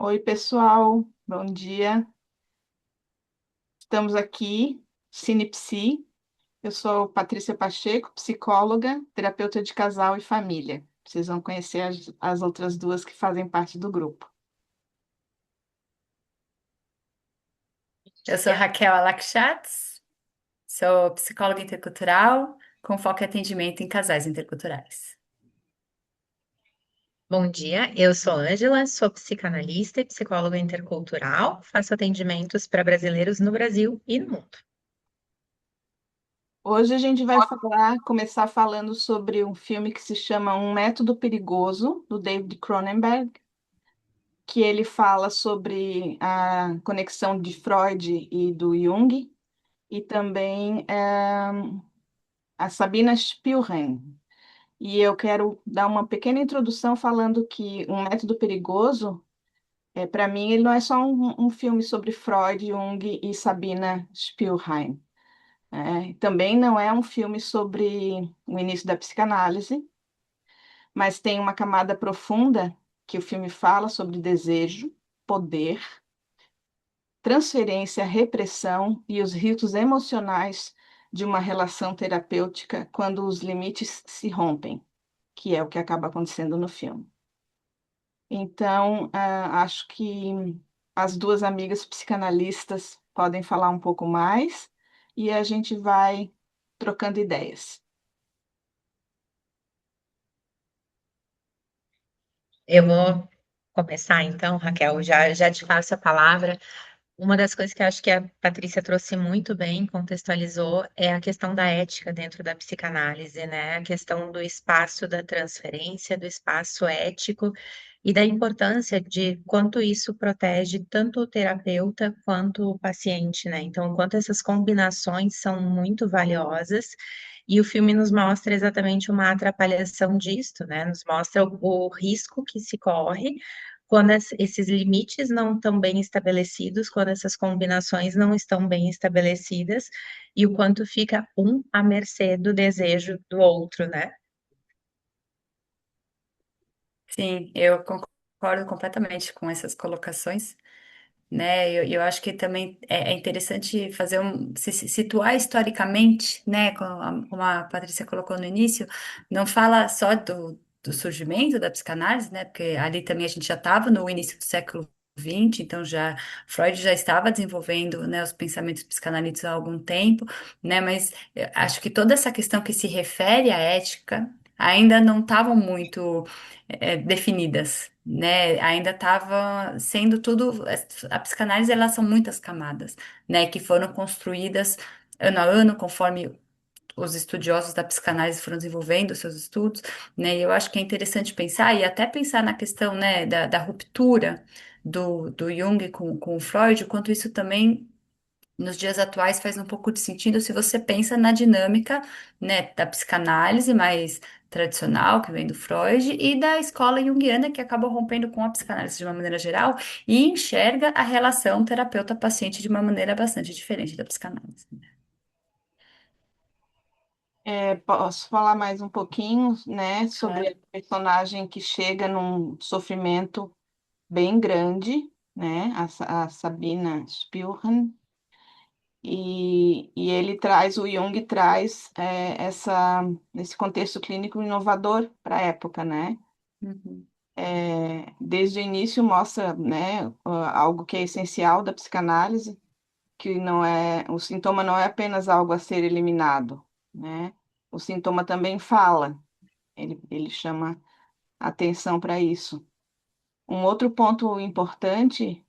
Oi, pessoal, bom dia. Estamos aqui, CinePsi. Eu sou Patrícia Pacheco, psicóloga, terapeuta de casal e família. Vocês vão conhecer as outras duas que fazem parte do grupo. Eu sou Raquel Alakshats, sou psicóloga intercultural, com foco em atendimento em casais interculturais. Bom dia, eu sou Ângela, sou psicanalista e psicóloga intercultural, faço atendimentos para brasileiros no Brasil e no mundo. Hoje a gente vai começar falando sobre um filme que se chama Um Método Perigoso, do David Cronenberg, que ele fala sobre a conexão de Freud e do Jung, e também a Sabina Spielrein. E eu quero dar uma pequena introdução falando que Um Método Perigoso, para mim, ele não é só um filme sobre Freud, Jung e Sabina Spielrein. Também não é um filme sobre o início da psicanálise, mas tem uma camada profunda que o filme fala sobre desejo, poder, transferência, repressão e os ritos emocionais de uma relação terapêutica quando os limites se rompem, que é o que acaba acontecendo no filme. Então, acho que as duas amigas psicanalistas podem falar um pouco mais e a gente vai trocando ideias. Eu vou começar então, Raquel, já te passo a palavra. Uma das coisas que eu acho que a Patrícia trouxe muito bem, contextualizou, é a questão da ética dentro da psicanálise, né? A questão do espaço da transferência, do espaço ético e da importância de quanto isso protege tanto o terapeuta quanto o paciente, né? Então, quanto essas combinações são muito valiosas. E o filme nos mostra exatamente uma atrapalhação disto, né? Nos mostra o risco que se corre quando esses limites não estão bem estabelecidos, quando essas combinações não estão bem estabelecidas, e o quanto fica um à mercê do desejo do outro, né? Sim, eu concordo completamente com essas colocações, né? Eu acho que também é interessante se situar historicamente, né? Como a Patrícia colocou no início, não fala só do surgimento da psicanálise, né? Porque ali também a gente já estava no início do século XX, então já Freud já estava desenvolvendo, né, os pensamentos psicanalíticos há algum tempo, né? Mas eu acho que toda essa questão que se refere à ética ainda não estavam muito definidas, né? Ainda estava sendo tudo. A psicanálise, elas são muitas camadas, né? Que foram construídas ano a ano, conforme os estudiosos da psicanálise foram desenvolvendo seus estudos, né? E eu acho que é interessante pensar, e até pensar na questão, né, da ruptura do Jung com o Freud, o quanto isso também nos dias atuais faz um pouco de sentido se você pensa na dinâmica, né, da psicanálise mais tradicional, que vem do Freud, e da escola junguiana, que acabou rompendo com a psicanálise de uma maneira geral, e enxerga a relação terapeuta-paciente de uma maneira bastante diferente da psicanálise. Posso falar mais um pouquinho, né, sobre Claro. a personagem que chega num sofrimento bem grande, né, a Sabina Spielrein. E ele traz, o Jung traz esse contexto clínico inovador para a época, né? Uhum. Desde o início mostra, né, algo que é essencial da psicanálise, que não é, o sintoma não é apenas algo a ser eliminado, né? O sintoma também fala, ele chama atenção para isso. Um outro ponto importante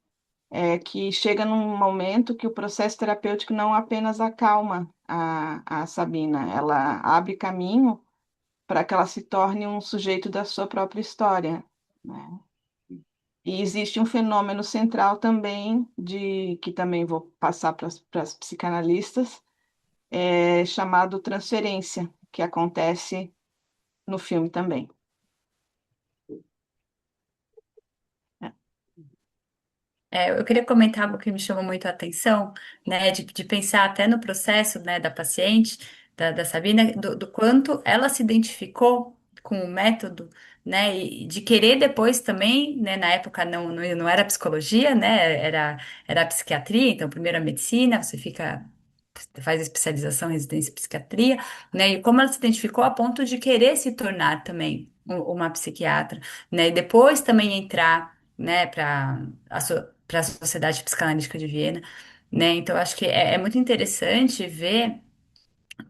é que chega num momento que o processo terapêutico não apenas acalma a Sabina, ela abre caminho para que ela se torne um sujeito da sua própria história, né? E existe um fenômeno central também, que também vou passar para as psicanalistas, chamado transferência, que acontece no filme também. Eu queria comentar algo que me chamou muito a atenção, né, de pensar até no processo, né, da paciente, da Sabina, do quanto ela se identificou com o método, né? E de querer depois também, né? Na época não era psicologia, né? Era a psiquiatria, então primeiro a medicina, você faz especialização, residência em psiquiatria, né? E como ela se identificou a ponto de querer se tornar também uma psiquiatra, né? E depois também entrar, né, para a Sociedade Psicanalítica de Viena, né? Então acho que é muito interessante ver,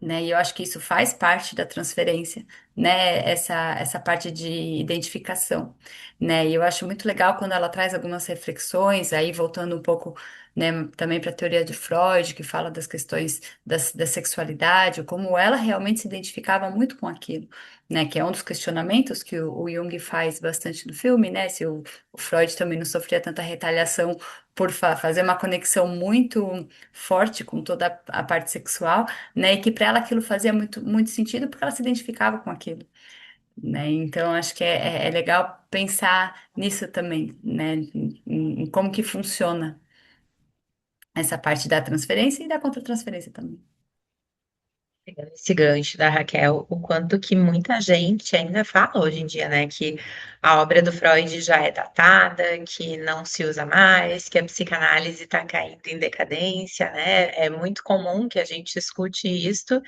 né? E eu acho que isso faz parte da transferência, né? Essa parte de identificação, né? E eu acho muito legal quando ela traz algumas reflexões, aí voltando um pouco, né, também para a teoria de Freud, que fala das questões da sexualidade, como ela realmente se identificava muito com aquilo, né? Que é um dos questionamentos que o Jung faz bastante no filme, né? Se o Freud também não sofria tanta retaliação por fazer uma conexão muito forte com toda a parte sexual, né? E que para ela aquilo fazia muito sentido porque ela se identificava com aquilo, né? Então acho que é legal pensar nisso também, né? Em como que funciona essa parte da transferência e da contratransferência também. Pegando esse gancho da Raquel, o quanto que muita gente ainda fala hoje em dia, né, que a obra do Freud já é datada, que não se usa mais, que a psicanálise está caindo em decadência, né? É muito comum que a gente escute isso,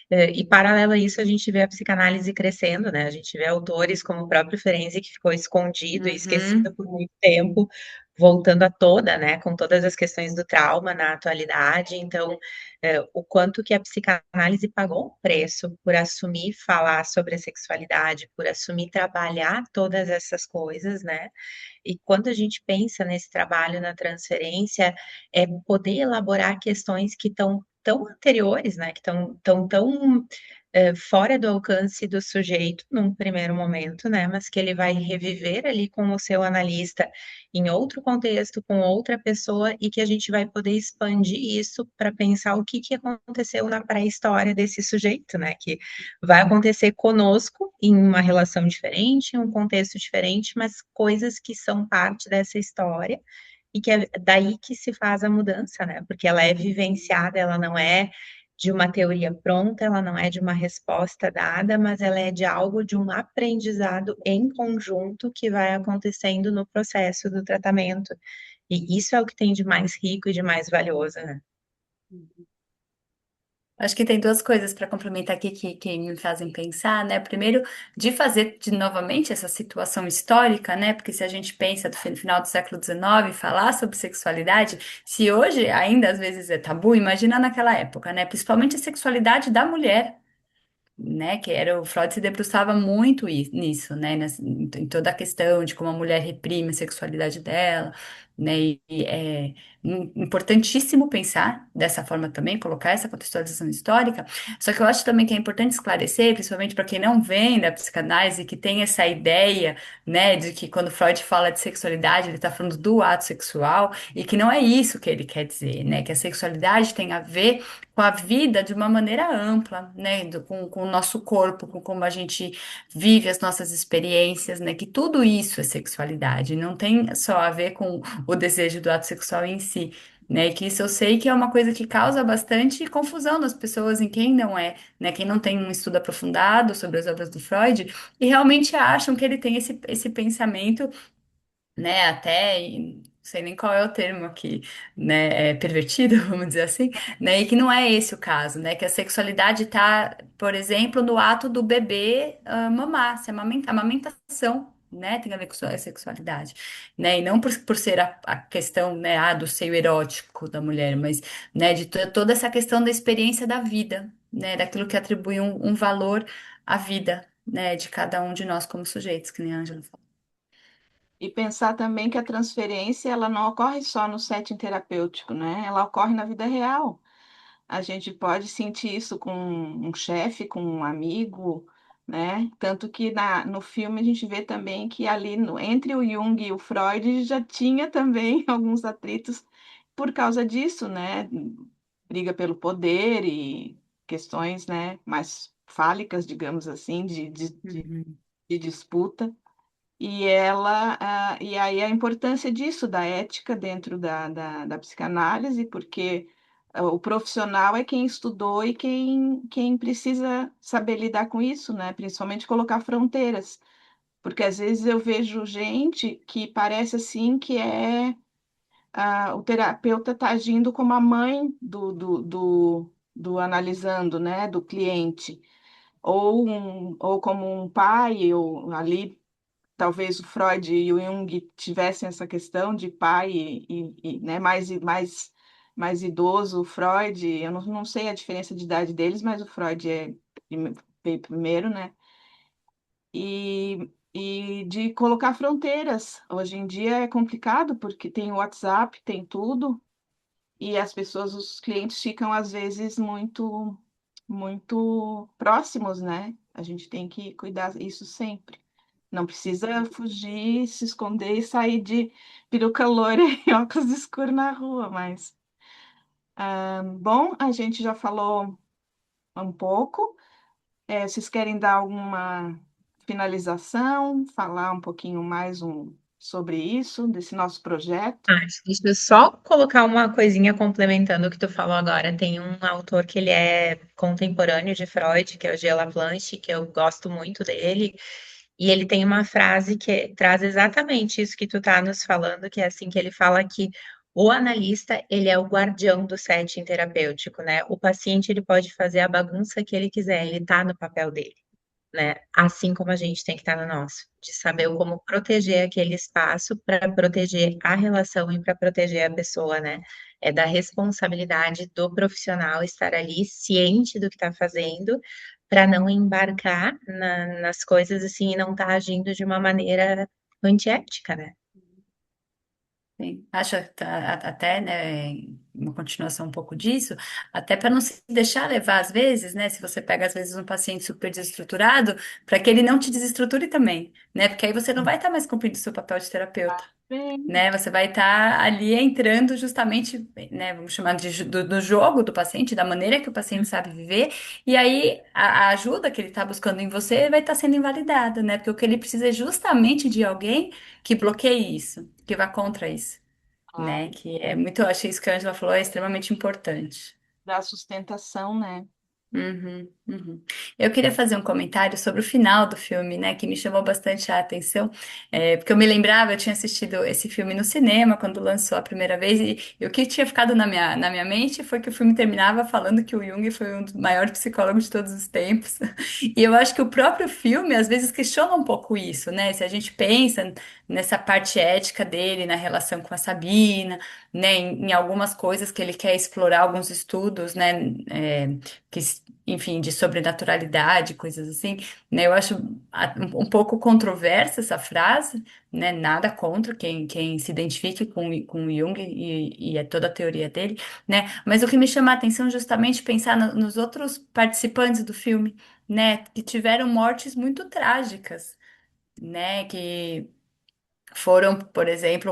e paralelo a isso a gente vê a psicanálise crescendo, né? A gente vê autores como o próprio Ferenczi, que ficou escondido e esquecido Uhum. por muito tempo, voltando à toda, né, com todas as questões do trauma na atualidade. Então, o quanto que a psicanálise pagou um preço por assumir falar sobre a sexualidade, por assumir trabalhar todas essas coisas, né? E quando a gente pensa nesse trabalho na transferência, é poder elaborar questões que estão tão anteriores, né? Que estão tão fora do alcance do sujeito num primeiro momento, né? Mas que ele vai reviver ali com o seu analista em outro contexto, com outra pessoa, e que a gente vai poder expandir isso para pensar o que aconteceu na pré-história desse sujeito, né? Que vai acontecer conosco em uma relação diferente, em um contexto diferente, mas coisas que são parte dessa história e que é daí que se faz a mudança, né? Porque ela é vivenciada, ela não é de uma teoria pronta, ela não é de uma resposta dada, mas ela é de algo, de um aprendizado em conjunto que vai acontecendo no processo do tratamento. E isso é o que tem de mais rico e de mais valioso, né? Acho que tem duas coisas para complementar aqui que me fazem pensar, né? Primeiro, de fazer de novamente essa situação histórica, né? Porque se a gente pensa do final do século XIX, falar sobre sexualidade, se hoje ainda às vezes é tabu, imagina naquela época, né? Principalmente a sexualidade da mulher, né, que era o Freud se debruçava muito nisso, né, em toda a questão de como a mulher reprime a sexualidade dela, né, e é importantíssimo pensar dessa forma também, colocar essa contextualização histórica. Só que eu acho também que é importante esclarecer, principalmente para quem não vem da psicanálise, que tem essa ideia, né, de que quando Freud fala de sexualidade, ele está falando do ato sexual e que não é isso que ele quer dizer, né, que a sexualidade tem a ver com a vida de uma maneira ampla, né? Com o nosso corpo, com como a gente vive as nossas experiências, né? Que tudo isso é sexualidade, não tem só a ver com o desejo do ato sexual em si. Né, e que isso eu sei que é uma coisa que causa bastante confusão nas pessoas em quem não é, né, quem não tem um estudo aprofundado sobre as obras do Freud e realmente acham que ele tem esse pensamento, né, até, não sei nem qual é o termo aqui, né, pervertido, vamos dizer assim, né, e que não é esse o caso, né, que a sexualidade está, por exemplo, no ato do bebê mamar, se amamentação, né, tem a ver com a sexualidade, né, e não por ser a questão, né, do seio erótico da mulher, mas, né, de toda essa questão da experiência da vida, né, daquilo que atribui um valor à vida, né, de cada um de nós como sujeitos, que nem a Ângela falou. E pensar também que a transferência ela não ocorre só no setting terapêutico, né? Ela ocorre na vida real. A gente pode sentir isso com um chefe, com um amigo, né? Tanto que no filme a gente vê também que ali entre o Jung e o Freud já tinha também alguns atritos por causa disso, né? Briga pelo poder e questões, né, mais fálicas, digamos assim, Uhum. de disputa. E aí a importância disso, da ética dentro da psicanálise, porque O profissional é quem estudou e quem precisa saber lidar com isso, né? Principalmente colocar fronteiras. Porque às vezes eu vejo gente que parece assim que o terapeuta está agindo como a mãe do analisando, né? Do cliente. Ou como um pai, ou ali talvez o Freud e o Jung tivessem essa questão de pai né, mais idoso, o Freud, eu não sei a diferença de idade deles, mas o Freud veio primeiro, né? E de colocar fronteiras. Hoje em dia é complicado porque tem o WhatsApp, tem tudo, e as pessoas, os clientes ficam às vezes muito próximos, né? A gente tem que cuidar isso sempre. Não precisa fugir, se esconder e sair de peruca loira e óculos escuros na rua, mas bom, a gente já falou um pouco. Vocês querem dar alguma finalização, falar um pouquinho mais sobre isso, desse nosso projeto? Deixa eu só colocar uma coisinha complementando o que tu falou agora. Tem um autor que ele é contemporâneo de Freud, que é o Gilles Laplanche, que eu gosto muito dele, e ele tem uma frase que traz exatamente isso que tu tá nos falando, que é assim que ele fala que o analista, ele é o guardião do setting terapêutico, né? O paciente, ele pode fazer a bagunça que ele quiser, ele tá no papel dele, né? Assim como a gente tem que estar no nosso, de saber como proteger aquele espaço para proteger a relação e para proteger a pessoa, né? É da responsabilidade do profissional estar ali ciente do que está fazendo, para não embarcar nas coisas assim e não estar agindo de uma maneira antiética, né? Sim. Acho até, né, uma continuação um pouco disso, até para não se deixar levar às vezes, né, se você pega às vezes um paciente super desestruturado, para que ele não te desestruture também, né, porque aí você não vai estar mais cumprindo o seu papel de terapeuta, Bem, né, você vai estar ali entrando justamente, né, vamos chamar do jogo do paciente, da maneira que o paciente sabe viver, e aí a ajuda que ele está buscando em você vai estar sendo invalidada, né, porque o que ele precisa é justamente de alguém que bloqueie isso, que vá contra isso, né? claro, Que é muito, eu achei isso que a Angela falou, é extremamente importante. da sustentação, né? Uhum, uhum. Eu queria fazer um comentário sobre o final do filme, né, que me chamou bastante a atenção, porque eu me lembrava, eu tinha assistido esse filme no cinema quando lançou a primeira vez, e o que tinha ficado na minha mente foi que o filme terminava falando que o Jung foi um dos maiores psicólogos de todos os tempos. E eu acho que o próprio filme, às vezes, questiona um pouco isso, né? Se a gente pensa nessa parte ética dele, na relação com a Sabina, né, em algumas coisas que ele quer explorar, alguns estudos, né? Que, enfim, de sobrenaturalidade, coisas assim, né? Eu acho um pouco controversa essa frase, né? Nada contra quem se identifique com o Jung e é toda a teoria dele, né? Mas o que me chama a atenção é justamente pensar nos outros participantes do filme, né? Que tiveram mortes muito trágicas, né? Que foram, por exemplo,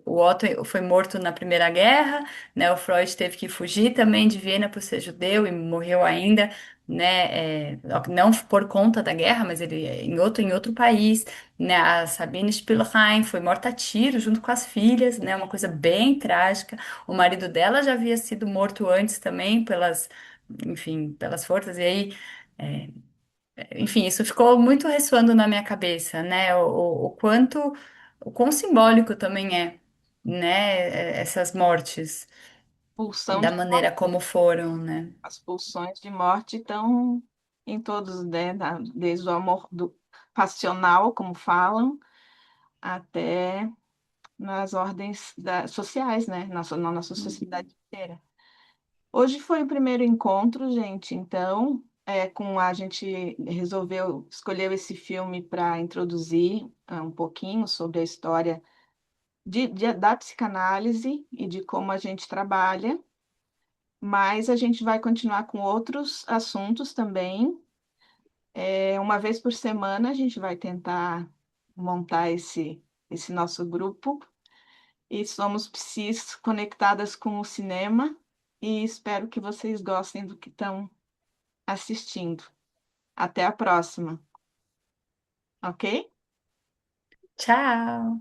o Otto foi morto na Primeira Guerra, né? O Freud teve que fugir também de Viena por ser judeu e morreu ainda, né? Não por conta da guerra, mas ele em outro país, né? A Sabine Spielrein foi morta a tiro junto com as filhas, né? Uma coisa bem trágica. O marido dela já havia sido morto antes também enfim, pelas forças. E aí enfim, isso ficou muito ressoando na minha cabeça, né? O quanto, o quão simbólico também é, né? Essas mortes, Pulsão da de maneira morte. como foram, né? As pulsões de morte estão em todos, né? Desde o amor passional, como falam, até nas ordens sociais, né? Na nossa sociedade inteira. Hoje foi o primeiro encontro, gente, então, com a gente escolheu esse filme para introduzir um pouquinho sobre a história da psicanálise e de como a gente trabalha, mas a gente vai continuar com outros assuntos também. Uma vez por semana a gente vai tentar montar esse nosso grupo e somos psis conectadas com o cinema e espero que vocês gostem do que estão assistindo. Até a próxima, ok? Tchau!